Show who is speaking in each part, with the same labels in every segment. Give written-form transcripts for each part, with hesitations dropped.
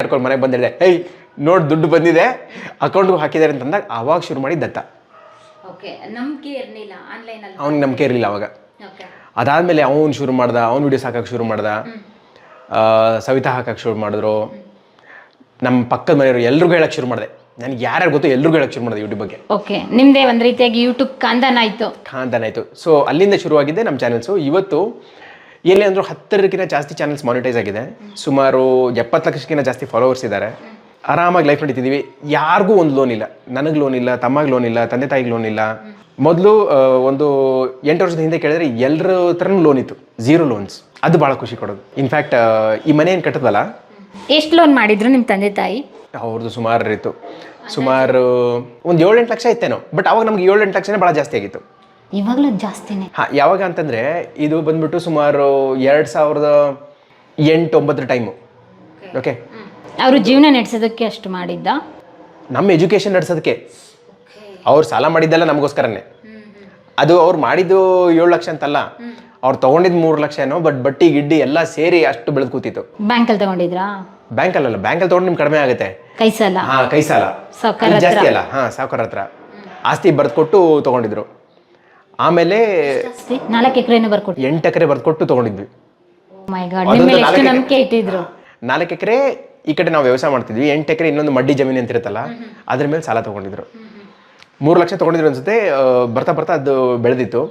Speaker 1: ಕಟ್ಕೊಂಡು ಮನೆಗೆ ಬಂದಿದೆ, ಏಯ್ ನೋಡಿ ದುಡ್ಡು ಬಂದಿದೆ ಅಕೌಂಟ್ಗೆ ಹಾಕಿದ್ದಾರೆ ಅಂತಂದಾಗ ಆವಾಗ ಶುರು ಮಾಡಿ ದತ್ತ. ಅವ್ನಿಗೆ ನಂಬಿಕೆ ಇರಲಿಲ್ಲ ಅವಾಗ. ಅದಾದಮೇಲೆ ಅವ್ನು ಶುರು ಮಾಡ್ದ, ಅವ್ನು ವಿಡಿಯೋಸ್ ಹಾಕಕ್ಕೆ ಶುರು ಮಾಡ್ದ, ಸವಿತಾ ಹಾಕಕ್ಕೆ ಶುರು ಮಾಡಿದ್ರು. ನಮ್ಮ ಪಕ್ಕದ ಮನೆಯವರು ಎಲ್ರಿಗೂ ಹೇಳಕ್ಕೆ ಶುರು ಮಾಡಿದೆ, ನನಗೆ ಯಾರ್ಯಾರು ಗೊತ್ತು ಎಲ್ರಿಗೂ ಹೇಳಕ್ಕೆ ಶುರು ಮಾಡಿದೆ ಯೂಟ್ಯೂಬ್ ಬಗ್ಗೆ.
Speaker 2: ಓಕೆ, ನಿಮ್ಮದೇ ಒಂದು ರೀತಿಯಾಗಿ ಯೂಟ್ಯೂಬ್ ಖಾನ್ದಾನ ಆಯಿತು. ಸೊ ಅಲ್ಲಿಂದ ಶುರುವಾಗಿದ್ದೆ ನಮ್ಮ ಚಾನಲ್ಸು. ಇವತ್ತು ಎಲ್ಲಿ ಅಂದರೂ 10ಕ್ಕಿಂತ ಜಾಸ್ತಿ ಚಾನಲ್ಸ್ ಮಾನಿಟೈಸ್ ಆಗಿದೆ. ಸುಮಾರು 70 ಲಕ್ಷಕ್ಕಿಂತ ಜಾಸ್ತಿ ಫಾಲೋವರ್ಸ್ ಇದ್ದಾರೆ. ಆರಾಮಾಗಿ ಲೈಫ್ ನಡೀತಿದ್ದೀವಿ. ಯಾರಿಗೂ ಒಂದು ಲೋನ್ ಇಲ್ಲ, ನನಗೆ ಲೋನ್ ಇಲ್ಲ, ತಮ್ಮಗೆ ಲೋನ್ ಇಲ್ಲ, ತಂದೆ ತಾಯಿಗೆ ಲೋನ್ ಇಲ್ಲ. ಮೊದಲು ಒಂದು 8 ವರ್ಷದ ಹಿಂದೆ ಕೇಳಿದ್ರೆ ಎಲ್ಲರ ಹತ್ರನೂ ಲೋನ್ ಇತ್ತು, 0 ಲೋನ್ಸ್. ಅದು ಭಾಳ ಖುಷಿ ಕೊಡೋದು. ಇನ್ಫ್ಯಾಕ್ಟ್ ಈ ಮನೆ ಏನು ಕಟ್ಟದಲ್ಲ, ಎಷ್ಟು ಲೋನ್ ಮಾಡಿದ್ರು ನಿಮ್ಮ ತಂದೆ ತಾಯಿ?
Speaker 1: ಅವ್ರದ್ದು ಸುಮಾರು ಇತ್ತು, ಸುಮಾರು ಒಂದು 7-8 ಲಕ್ಷ ಇತ್ತೇನೋ. ಬಟ್ ಅವಾಗ ನಮ್ಗೆ 7-8 ಲಕ್ಷನೇ ಭಾಳ ಜಾಸ್ತಿ ಆಗಿತ್ತು.
Speaker 2: ಇವಾಗಲೂ ಜಾಸ್ತಿನೇ.
Speaker 1: ಯಾವಾಗ ಅಂತಂದರೆ ಇದು ಬಂದ್ಬಿಟ್ಟು ಸುಮಾರು 2008-9 ಟೈಮು. ಓಕೆ,
Speaker 2: ಅವರು ಜೀವನ ನಡೆಸೋದಕ್ಕೆ ಅಷ್ಟು ಮಾಡಿದ್ದ?
Speaker 1: ನಮ್ಮ ಎಜುಕೇಷನ್ ನಡೆಸೋದಕ್ಕೆ. ಅವ್ರು ಸಾಲ ಮಾಡಿದ್ದೆಲ್ಲ ನಮಗೋಸ್ಕರನೇ. ಅದು ಅವ್ರು ಮಾಡಿದ್ದು 7 ಲಕ್ಷ ಅಂತಲ್ಲ, ಅವ್ರು ತೊಗೊಂಡಿದ್ದು 3 ಲಕ್ಷ ಏನೋ. ಬಟ್ ಬಟ್ಟಿ ಗಿಡ್ಡಿ ಎಲ್ಲ ಸೇರಿ ಅಷ್ಟು ಬೆಳೆದು ಕೂತಿತ್ತು.
Speaker 2: ಬ್ಯಾಂಕಲ್ಲಿ ತಗೊಂಡಿದ್ರಾ?
Speaker 1: ಬ್ಯಾಂಕಲ್ಲ, ಬ್ಯಾಂಕಲ್ಲಿ ತೊಗೊಂಡು ನಿಮ್ಗೆ ಕಡಿಮೆ ಆಗುತ್ತೆ.
Speaker 2: ಕೈ ಸಾಲ?
Speaker 1: ಕೈ ಸಾಲ ಜಾಸ್ತಿ ಅಲ್ಲ. ಸಾವುಕಾರ ಹತ್ರ ಆಸ್ತಿ ಬರ್ದುಕೊಟ್ಟು ತೊಗೊಂಡಿದ್ರು. ಆಮೇಲೆ
Speaker 2: 4 ಎಕರೆನೂ ಬರ್ಕೊಟ್ಟು
Speaker 1: 8 ಎಕರೆ ಬರ್ದುಕೊಟ್ಟು ತೊಗೊಂಡಿದ್ವಿ. 4 ಎಕರೆ ಈ ಕಡೆ ನಾವು ವ್ಯವಸಾಯ ಮಾಡ್ತಿದ್ವಿ, 8 ಎಕರೆ ಇನ್ನೊಂದು ಮಡ್ಡಿ ಜಮೀನು ಅಂತ ಇರುತ್ತಲ್ಲ, ಅದ್ರ ಮೇಲೆ ಸಾಲ ತೊಗೊಂಡಿದ್ರು. 3 ಲಕ್ಷ ತೊಗೊಂಡಿದ್ರು ಅನ್ಸುತ್ತೆ. ಬರ್ತಾ ಬರ್ತಾ ಅದು ಬೆಳೆದಿತ್ತು.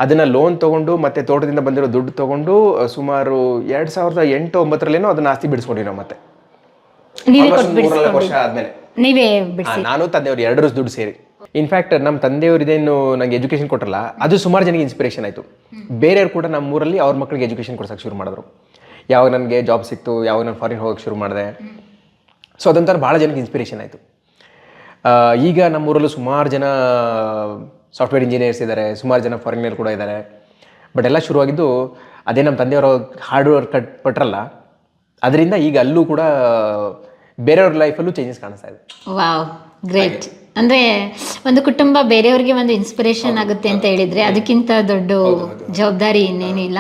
Speaker 1: ಅದನ್ನು ಲೋನ್ ತೊಗೊಂಡು ಮತ್ತೆ ತೋಟದಿಂದ ಬಂದಿರೋ ದುಡ್ಡು ತೊಗೊಂಡು ಸುಮಾರು 2008-9 ಅದನ್ನ ಆಸ್ತಿ ಬಿಡಿಸ್ಕೊಂಡ್ವಿ ನಾವು. ಮತ್ತೆ 3-4 ವರ್ಷ ಆದಮೇಲೆ ನಾನು ತಂದೆಯವರು 2 ದುಡ್ಡು ಸೇರಿ. ಇನ್ಫ್ಯಾಕ್ಟ್ ನಮ್ಮ ತಂದೆಯವರು ಇದೇನು ನನಗೆ ಎಜುಕೇಷನ್ ಕೊಟ್ಟರಲ್ಲ, ಅದು ಸುಮಾರು ಜನಕ್ಕೆ ಇನ್ಸ್ಪಿರೇಷನ್ ಆಯಿತು. ಬೇರೆಯವ್ರು ಕೂಡ ನಮ್ಮ ಊರಲ್ಲಿ ಅವ್ರ ಮಕ್ಕಳಿಗೆ ಎಜುಕೇಷನ್ ಕೊಡ್ಸೋಕೆ ಶುರು ಮಾಡಿದ್ರು. ಯಾವಾಗ ನನಗೆ ಜಾಬ್ ಸಿಕ್ತು, ಯಾವಾಗ ನಾನು ಫಾರಿನ್ ಹೋಗೋಕ್ಕೆ ಶುರು ಮಾಡಿದೆ. ಸೊ ಅದೊಂಥರ ಭಾಳ ಜನಕ್ಕೆ ಇನ್ಸ್ಪಿರೇಷನ್ ಆಯಿತು. ಈಗ ನಮ್ಮೂರಲ್ಲೂ ಸುಮಾರು ಜನ ಸಾಫ್ಟ್ವೇರ್ ಇಂಜಿನಿಯರ್ಸ್ ಇದ್ದಾರೆ, ಸುಮಾರು ಜನ ಫಾರಿನರ್ ಕೂಡ ಇದ್ದಾರೆ. ಬಟ್ ಎಲ್ಲ ಶುರುವಾಗಿದ್ದು ಅದೇ ನಮ್ಮ ತಂದೆಯವರು ಹಾರ್ಡ್ ವರ್ಕ್ ಪಟ್ರಲ್ಲ, ಅದರಿಂದ ಈಗ ಅಲ್ಲೂ ಕೂಡ ಬೇರೆಯವ್ರ ಲೈಫಲ್ಲೂ ಚೇಂಜಸ್ ಕಾಣಿಸ್ತಾ ಇದೆ.
Speaker 2: Wow, great. ಅಂದರೆ ಒಂದು ಕುಟುಂಬ ಬೇರೆಯವ್ರಿಗೆ ಒಂದು ಇನ್ಸ್ಪಿರೇಷನ್ ಆಗುತ್ತೆ ಅಂತ ಹೇಳಿದರೆ ಅದಕ್ಕಿಂತ ದೊಡ್ಡ ಜವಾಬ್ದಾರಿ ಇನ್ನೇನು ಇಲ್ಲ.